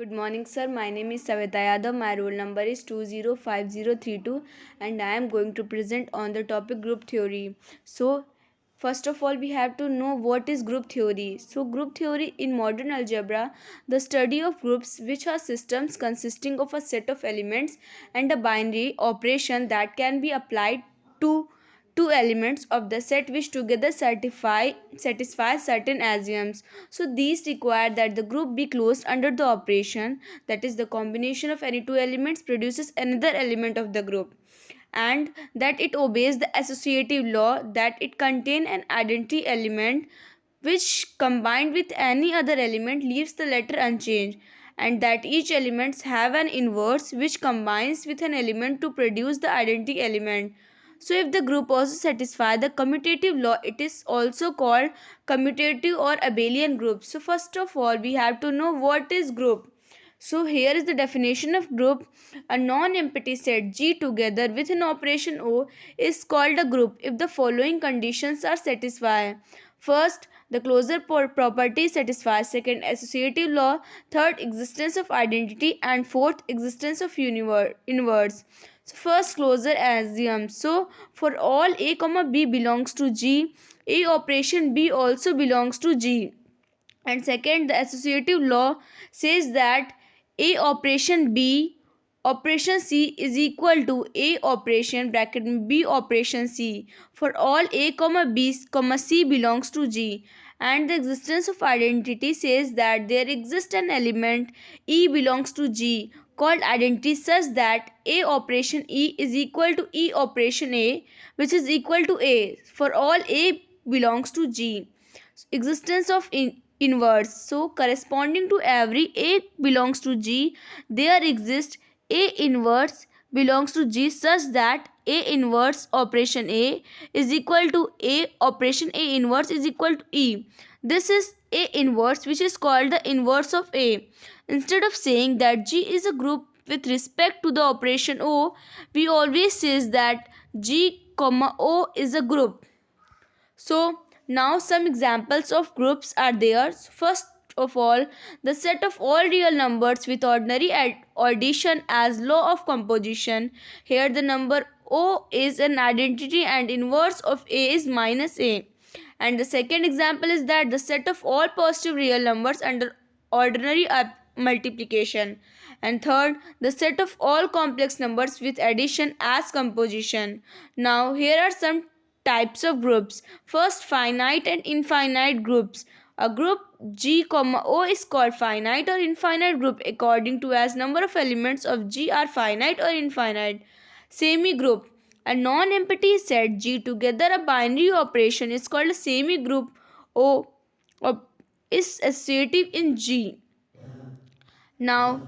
Good morning, sir. My name is Savita Yadav. My roll number is 205032 and I am going to present on the topic group theory. So, first of all, we have to know what is group theory. So, group theory in modern algebra, the study of groups which are systems consisting of a set of elements and a binary operation that can be applied to two elements of the set which together satisfy certain axioms. So these require that the group be closed under the operation, that is the combination of any two elements produces another element of the group, and that it obeys the associative law, that it contain an identity element which combined with any other element leaves the latter unchanged, and that each elements have an inverse which combines with an element to produce the identity element. So if the group also satisfy the commutative law, it is also called commutative or abelian group. So first of all, we have to know what is group. So here is the definition of group. A non-empty set G together with an operation O is called a group if the following conditions are satisfied. First, the closure property satisfies. Second, associative law. Third, existence of identity. And fourth, existence of inverse. So first, closure axiom. So for all A comma B belongs to G, A operation B also belongs to G. And second, the associative law says that A operation B operation C is equal to A operation bracket B operation C for all A comma B comma C belongs to G. And the existence of identity says that there exists an element E belongs to G called identity such that A operation E is equal to E operation A, which is equal to A for all A belongs to G. Existence of inverse. So corresponding to every A belongs to G, there exists A inverse belongs to G such that A inverse operation A is equal to A operation A inverse is equal to E. This is A inverse, which is called the inverse of A. Instead of saying that G is a group with respect to the operation O, we always says that G comma O is a group. So now some examples of groups are there. First of all, the set of all real numbers with ordinary addition as law of composition. Here the number O is an identity and inverse of A is minus A. And the second example is that the set of all positive real numbers under ordinary multiplication. And third, the set of all complex numbers with addition as composition. Now here are some types of groups. First, finite and infinite groups. A group G, O is called finite or infinite group according to as number of elements of G are finite or infinite. Semi-group. A non-empty set G together a binary operation is called a semi-group O or is associative in G. Now,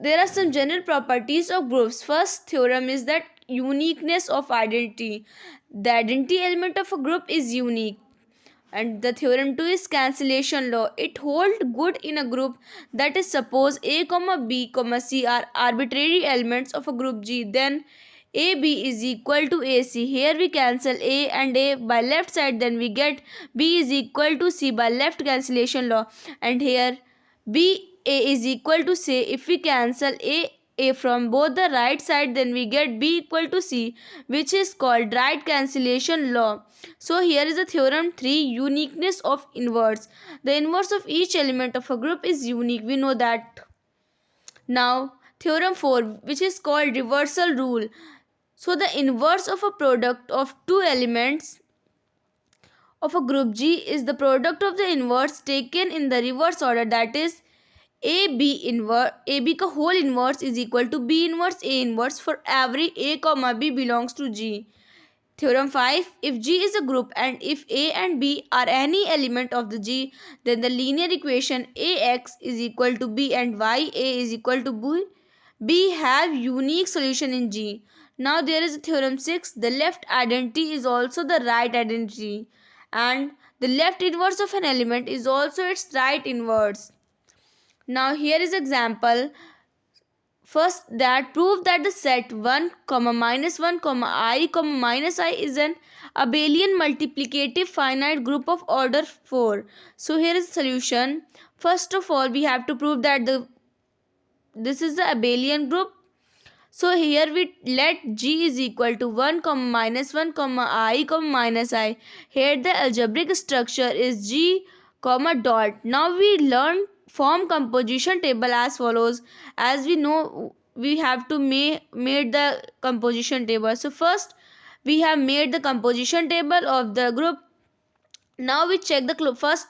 there are some general properties of groups. First theorem is that uniqueness of identity. The identity element of a group is unique. And the theorem 2 is cancellation law. It holds good in a group that is suppose A comma B comma C are arbitrary elements of a group G. Then AB is equal to AC. Here we cancel A and A by left side. Then we get B is equal to C by left cancellation law. And here B A is equal to C. If we cancel A from both the right side, then we get B equal to C, which is called right cancellation law. So here is the theorem 3, uniqueness of inverse. The inverse of each element of a group is unique. We know that. Now theorem 4, which is called reversal rule. So the inverse of a product of two elements of a group G is the product of the inverse taken in the reverse order, that is AB का whole inverse is equal to B inverse A inverse for every A comma B belongs to G. Theorem 5, if G is a group and if A and B are any element of the G, then the linear equation AX is equal to B and YA is equal to B have unique solution in G. Now there is a theorem 6, the left identity is also the right identity and the left inverse of an element is also its right inverse. Now here is example. First, that prove that the set 1, minus 1, I, minus I is an abelian multiplicative finite group of order 4. So here is the solution. First of all, we have to prove that the this is the abelian group. So here we let G is equal to 1 comma minus 1 comma I comma minus I. Here the algebraic structure is G comma dot. Now we learn form composition table as follows. As we know, we have to made the composition table. So first we have made the composition table of the group. Now we check the first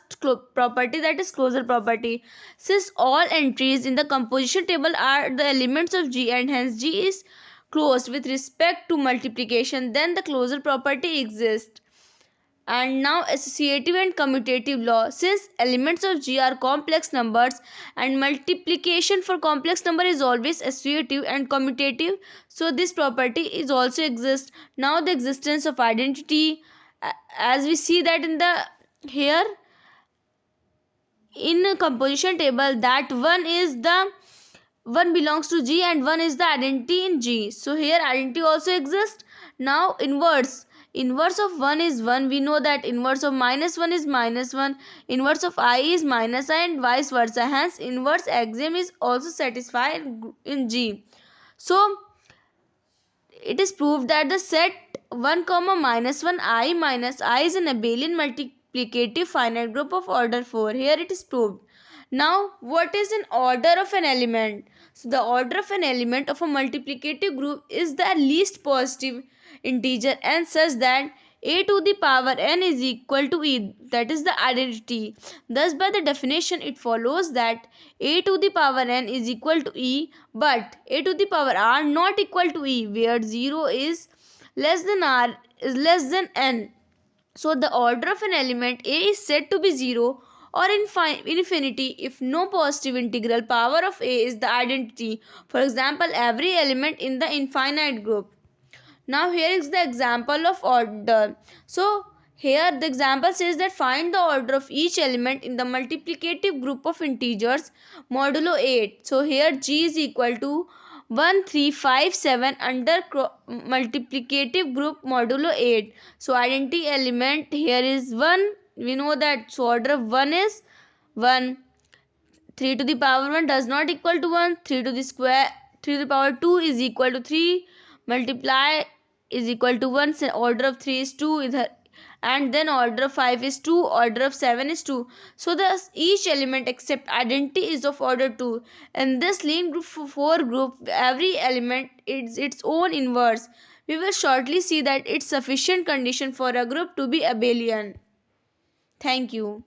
property, that is closure property. Since all entries in the composition table are the elements of G and hence G is closed with respect to multiplication, then the closure property exists. And now associative and commutative law. Since elements of G are complex numbers and multiplication for complex number is always associative and commutative, so this property is also exists. Now the existence of identity, as we see that in the here in a composition table, that one belongs to G and one is the identity in G. So here identity also exists. Now inverse of 1 is 1. We know that inverse of minus 1 is minus 1. Inverse of I is minus I and vice versa. Hence inverse axiom is also satisfied in G. So it is proved that the set 1 comma minus 1 I minus I is an abelian multiplicative finite group of order 4. Here it is proved. Now what is an order of an element? So the order of an element of a multiplicative group is the least positive integer and such that a to the power n is equal to e, that is the identity. Thus by the definition it follows that a to the power n is equal to e, but a to the power r not equal to e, where 0 is less than r is less than n. So the order of an element a is said to be 0 or infinity if no positive integral power of a is the identity. For example, every element in the infinite group. Now here is the example of order. So here the example says that find the order of each element in the multiplicative group of integers modulo 8. So here G is equal to 1, 3, 5, 7 under multiplicative group modulo 8. So identity element here is 1. We know that, so order of 1 is 1. 3 to the power 1 does not equal to 1. 3 to the square, 3 to the power 2 is equal to 3. Multiply is equal to 1. So order of 3 is 2. And then order of 5 is 2. Order of 7 is 2. So thus each element except identity is of order 2. In this linear group 4 group, every element is its own inverse. We will shortly see that it's sufficient condition for a group to be abelian. Thank you.